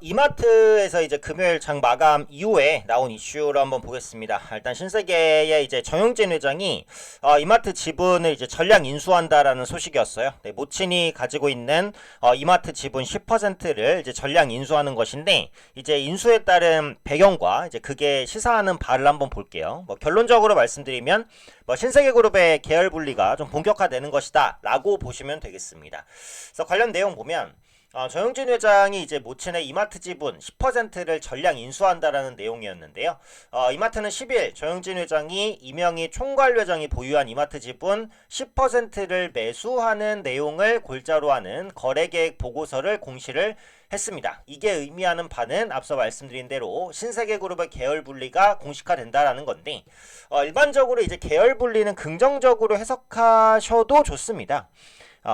이마트에서 이제 금요일 장 마감 이후에 나온 이슈를 한번 보겠습니다. 일단 신세계의 이제 정용진 회장이 이마트 지분을 이제 전량 인수한다라는 소식이었어요. 네, 모친이 가지고 있는 이마트 지분 10%를 이제 전량 인수하는 것인데, 이제 인수에 따른 배경과 이제 그게 시사하는 바를 한번 볼게요. 뭐 결론적으로 말씀드리면 뭐 신세계그룹의 계열 분리가 좀 본격화되는 것이다라고 보시면 되겠습니다. 그래서 관련 내용 보면. 정영진 회장이 이제 모친의 이마트 지분 10%를 전량 인수한다라는 내용이었는데요. 이마트는 10일 정영진 회장이 이명희 총괄회장이 보유한 이마트 지분 10%를 매수하는 내용을 골자로 하는 거래계획 보고서를 공시를 했습니다. 이게 의미하는 바는 앞서 말씀드린 대로 신세계그룹의 계열 분리가 공식화된다라는 건데, 일반적으로 이제 계열 분리는 긍정적으로 해석하셔도 좋습니다.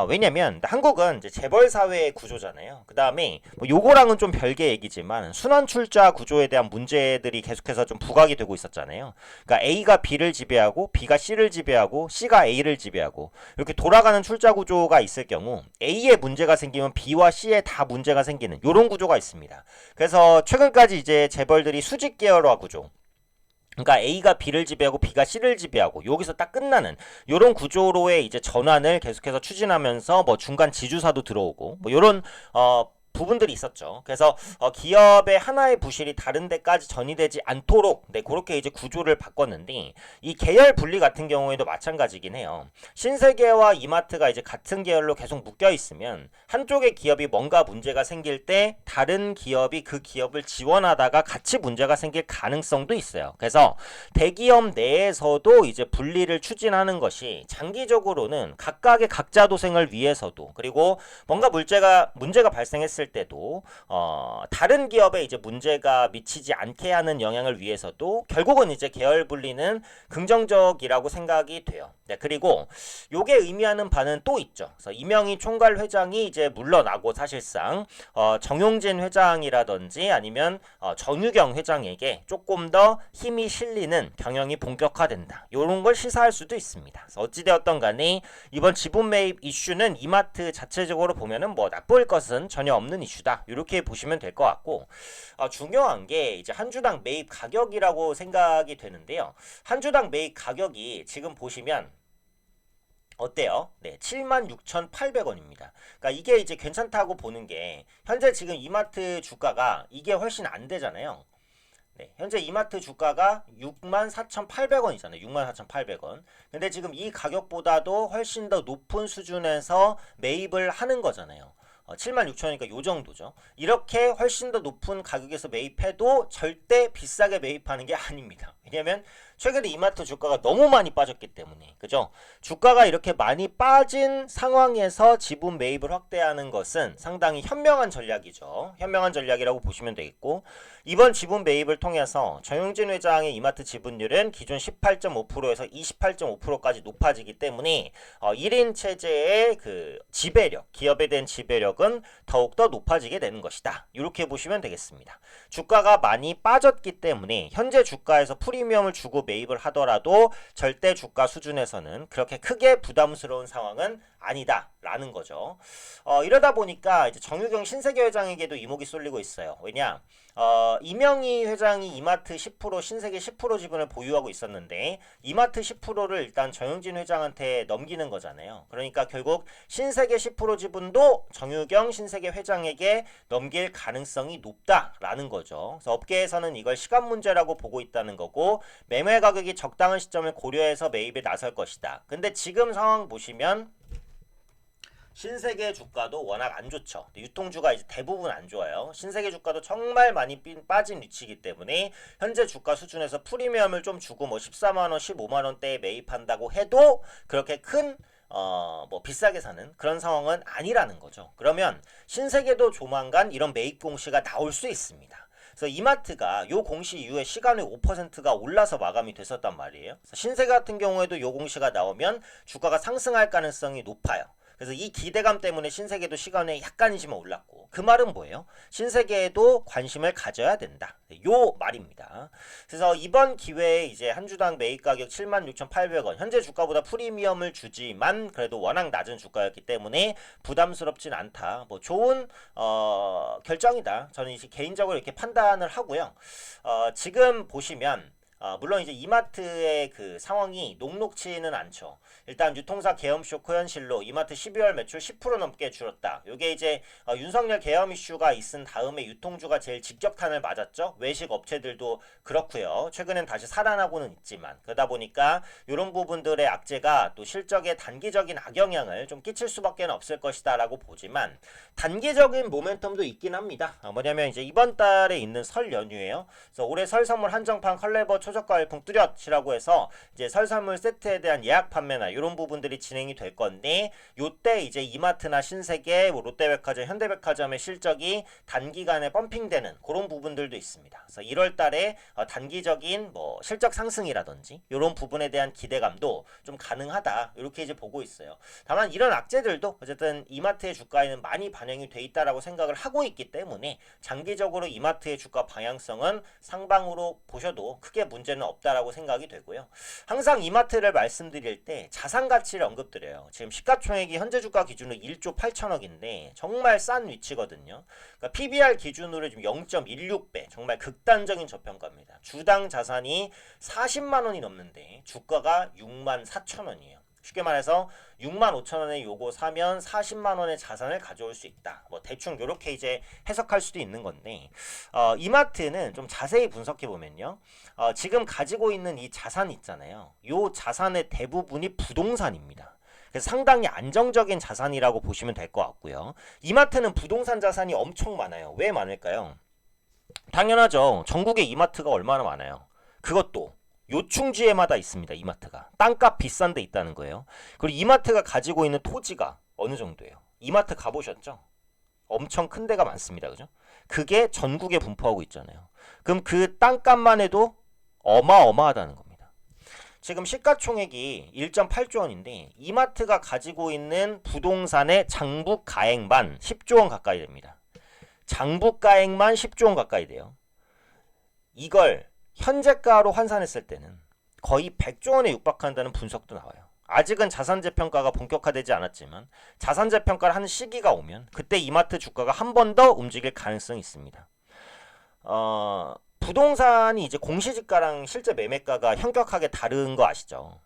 왜냐면 한국은 이제 재벌 사회의 구조잖아요. 그 다음에 뭐 요거랑은 좀 별개 얘기지만 순환 출자 구조에 대한 문제들이 계속해서 좀 부각이 되고 있었잖아요. 그러니까 A가 B를 지배하고 B가 C를 지배하고 C가 A를 지배하고 이렇게 돌아가는 출자 구조가 있을 경우 A에 문제가 생기면 B와 C에 다 문제가 생기는 요런 구조가 있습니다. 그래서 최근까지 이제 재벌들이 수직 계열화 구조, 그러니까 A가 B를 지배하고 B가 C를 지배하고 여기서 딱 끝나는 요런 구조로의 이제 전환을 계속해서 추진하면서 뭐 중간 지주사도 들어오고 뭐 요런 부분들이 있었죠. 그래서 기업의 하나의 부실이 다른 데까지 전이되지 않도록 그렇게 이제 구조를 바꿨는데, 이 계열 분리 같은 경우에도 마찬가지긴 해요. 신세계와 이마트가 이제 같은 계열로 계속 묶여 있으면 한쪽의 기업이 뭔가 문제가 생길 때 다른 기업이 그 기업을 지원하다가 같이 문제가 생길 가능성도 있어요. 그래서 대기업 내에서도 이제 분리를 추진하는 것이 장기적으로는 각각의 각자 도생을 위해서도, 그리고 뭔가 문제가 발생했을 때도 다른 기업에 이제 문제가 미치지 않게 하는 영향을 위해서도 결국은 이제 계열 분리는 긍정적이라고 생각이 돼요. 네, 그리고 요게 의미하는 바는 또 있죠. 그래서 이명희 총괄 회장이 이제 물러나고 사실상 정용진 회장이라든지 아니면 정유경 회장에게 조금 더 힘이 실리는 경영이 본격화된다. 요런 걸 시사할 수도 있습니다. 그래서 어찌되었던 간에 이번 지분 매입 이슈는 이마트 자체적으로 보면은 뭐 나쁠 것은 전혀 없는 이슈다. 이렇게 보시면 될 것 같고, 중요한 게 이제 한 주당 매입 가격이라고 생각이 되는데요. 한 주당 매입 가격이 지금 보시면 어때요? 네, 76,800원입니다. 그러니까 이게 이제 괜찮다고 보는 게, 현재 지금 이마트 주가가 이게 훨씬 안 되잖아요. 네, 현재 이마트 주가가 64,800원이잖아요. 64,800원. 근데 지금 이 가격보다도 훨씬 더 높은 수준에서 매입을 하는 거잖아요. 76,000원이니까 요 정도죠. 이렇게 훨씬 더 높은 가격에서 매입해도 절대 비싸게 매입하는 게 아닙니다. 왜냐면 최근에 이마트 주가가 너무 많이 빠졌기 때문에, 그죠? 주가가 이렇게 많이 빠진 상황에서 지분 매입을 확대하는 것은 상당히 현명한 전략이죠. 현명한 전략이라고 보시면 되겠고, 이번 지분 매입을 통해서 정용진 회장의 이마트 지분율은 기존 18.5%에서 28.5%까지 높아지기 때문에 1인 체제의 그 지배력, 기업에 대한 지배력은 더욱더 높아지게 되는 것이다. 이렇게 보시면 되겠습니다. 주가가 많이 빠졌기 때문에 현재 주가에서 프리미엄을 주고 매입을 하더라도 절대 주가 수준에서는 그렇게 크게 부담스러운 상황은 아니다라는 거죠. 이러다 보니까 이제 정유경 신세계 회장에게도 이목이 쏠리고 있어요. 왜냐? 이명희 회장이 이마트 10%, 신세계 10% 지분을 보유하고 있었는데 이마트 10%를 일단 정영진 회장한테 넘기는 거잖아요. 그러니까 결국 신세계 10% 지분도 정유경 신세계 회장에게 넘길 가능성이 높다라는 거죠. 그래서 업계에서는 이걸 시간 문제라고 보고 있다는 거고, 매매 가격이 적당한 시점을 고려해서 매입에 나설 것이다. 근데 지금 상황 보시면 신세계 주가도 워낙 안 좋죠. 유통주가 이제 대부분 안 좋아요. 신세계 주가도 정말 많이 빠진 위치이기 때문에 현재 주가 수준에서 프리미엄을 좀 주고 뭐 14만원, 15만원대에 매입한다고 해도 그렇게 큰 뭐 비싸게 사는 그런 상황은 아니라는 거죠. 그러면 신세계도 조만간 이런 매입 공시가 나올 수 있습니다. 그래서 이마트가 요 공시 이후에 시간 후에 5%가 올라서 마감이 됐었단 말이에요. 그래서 신세계 같은 경우에도 요 공시가 나오면 주가가 상승할 가능성이 높아요. 그래서 이 기대감 때문에 신세계도 시간에 약간이지만 올랐고, 그 말은 뭐예요? 신세계에도 관심을 가져야 된다. 요 말입니다. 그래서 이번 기회에 이제 한 주당 매입 가격 76,800원, 현재 주가보다 프리미엄을 주지만 그래도 워낙 낮은 주가였기 때문에 부담스럽진 않다. 뭐 좋은 결정이다. 저는 이제 개인적으로 이렇게 판단을 하고요. 지금 보시면 물론 이제 이마트의 그 상황이 녹록치는 않죠. 일단 유통사 계엄 쇼크 현실로 이마트 12월 매출 10% 넘게 줄었다. 요게 이제 윤석열 계엄 이슈가 있은 다음에 유통주가 제일 직격탄을 맞았죠. 외식 업체들도 그렇고요. 최근엔 다시 살아나고는 있지만, 그러다 보니까 이런 부분들의 악재가 또 실적에 단기적인 악영향을 좀 끼칠 수밖에 없을 것이다 라고 보지만, 단기적인 모멘텀도 있긴 합니다. 뭐냐면 이제 이번 달에 있는 설 연휴예요. 그래서 올해 설 선물 한정판 컬레버 초저가 열풍 뚜렷이라고 해서 이제 설 선물 세트에 대한 예약 판매나 이런 부분들이 진행이 될 건데, 요때 이제 이마트나 신세계, 뭐 롯데백화점, 현대백화점의 실적이 단기간에 펌핑되는 그런 부분들도 있습니다. 그래서 1월 달에 단기적인 뭐 실적 상승이라든지 이런 부분에 대한 기대감도 좀 가능하다. 이렇게 이제 보고 있어요. 다만 이런 악재들도 어쨌든 이마트의 주가에는 많이 반영이 돼 있다라고 생각을 하고 있기 때문에 장기적으로 이마트의 주가 방향성은 상방으로 보셔도 크게 문제는 없다라고 생각이 되고요. 항상 이마트를 말씀드릴 때 자산 가치를 언급드려요. 지금 시가총액이 현재 주가 기준으로 1조 8천억인데 정말 싼 위치거든요. 그러니까 PBR 기준으로 지금 0.16배, 정말 극단적인 저평가입니다. 주당 자산이 40만 원이 넘는데 주가가 6만 4천 원이에요. 쉽게 말해서 6만 5천 원에 요거 사면 40만 원의 자산을 가져올 수 있다. 뭐 대충 이렇게 이제 해석할 수도 있는 건데, 이마트는 좀 자세히 분석해 보면요, 지금 가지고 있는 이 자산 있잖아요. 요 자산의 대부분이 부동산입니다. 그래서 상당히 안정적인 자산이라고 보시면 될 것 같고요. 이마트는 부동산 자산이 엄청 많아요. 왜 많을까요? 당연하죠. 전국에 이마트가 얼마나 많아요. 그것도 요충지에마다 있습니다. 이마트가 땅값 비싼 데 있다는 거예요. 그리고 이마트가 가지고 있는 토지가 어느 정도예요? 이마트 가보셨죠? 엄청 큰 데가 많습니다. 그죠? 그게 전국에 분포하고 있잖아요. 그럼 그 땅값만 해도 어마어마하다는 겁니다. 지금 시가총액이 1.8조 원인데 이마트가 가지고 있는 부동산의 장부가액만 10조 원 가까이 됩니다. 장부가액만 10조 원 가까이 돼요. 이걸 현재가로 환산했을 때는 거의 100조 원에 육박한다는 분석도 나와요. 아직은 자산재평가가 본격화되지 않았지만 자산재평가를 하는 시기가 오면 그때 이마트 주가가 한 번 더 움직일 가능성이 있습니다. 부동산이 이제 공시지가랑 실제 매매가가 현격하게 다른 거 아시죠?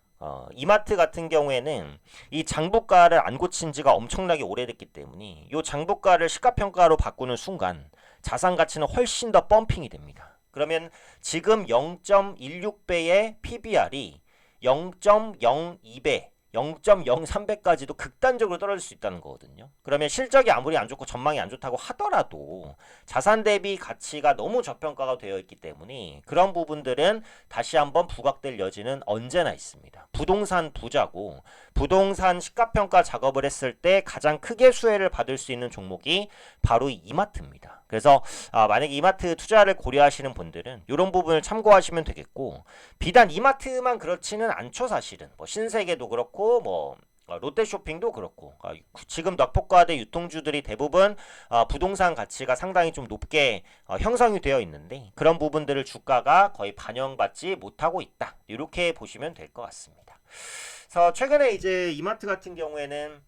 이마트 같은 경우에는 이 장부가를 안 고친 지가 엄청나게 오래됐기 때문에 이 장부가를 시가평가로 바꾸는 순간 자산 가치는 훨씬 더 펌핑이 됩니다. 그러면 지금 0.16배의 PBR이 0.02배, 0.03배까지도 극단적으로 떨어질 수 있다는 거거든요. 그러면 실적이 아무리 안 좋고 전망이 안 좋다고 하더라도 자산 대비 가치가 너무 저평가가 되어 있기 때문에 그런 부분들은 다시 한번 부각될 여지는 언제나 있습니다. 부동산 부자고 부동산 시가평가 작업을 했을 때 가장 크게 수혜를 받을 수 있는 종목이 바로 이마트입니다. 그래서 만약에 이마트 투자를 고려하시는 분들은 이런 부분을 참고하시면 되겠고, 비단 이마트만 그렇지는 않죠. 사실은 뭐 신세계도 그렇고 뭐 롯데쇼핑도 그렇고 지금 넉포과대 유통주들이 대부분 부동산 가치가 상당히 좀 높게 형성이 되어 있는데 그런 부분들을 주가가 거의 반영받지 못하고 있다. 이렇게 보시면 될 것 같습니다. 그래서 최근에 이제 이마트 같은 경우에는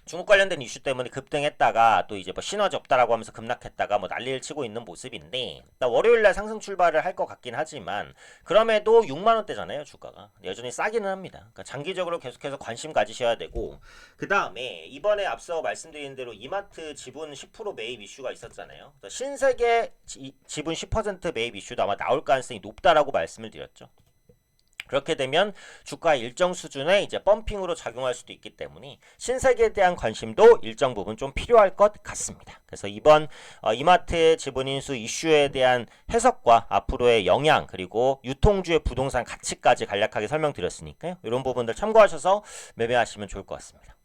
중국 관련된 이슈 때문에 급등했다가 또 이제 뭐 시너지 없다라고 하면서 급락했다가 뭐 난리를 치고 있는 모습인데, 월요일날 상승 출발을 할 것 같긴 하지만 그럼에도 6만 원대잖아요. 주가가 여전히 싸기는 합니다. 그러니까 장기적으로 계속해서 관심 가지셔야 되고, 그 다음에 이번에 앞서 말씀드린 대로 이마트 지분 10% 매입 이슈가 있었잖아요. 신세계 지분 10% 매입 이슈도 아마 나올 가능성이 높다라고 말씀을 드렸죠. 그렇게 되면 주가 일정 수준의 이제 펌핑으로 작용할 수도 있기 때문에 신세계에 대한 관심도 일정 부분 좀 필요할 것 같습니다. 그래서 이번 이마트 지분 인수 이슈에 대한 해석과 앞으로의 영향, 그리고 유통주의 부동산 가치까지 간략하게 설명드렸으니까요. 이런 부분들 참고하셔서 매매하시면 좋을 것 같습니다.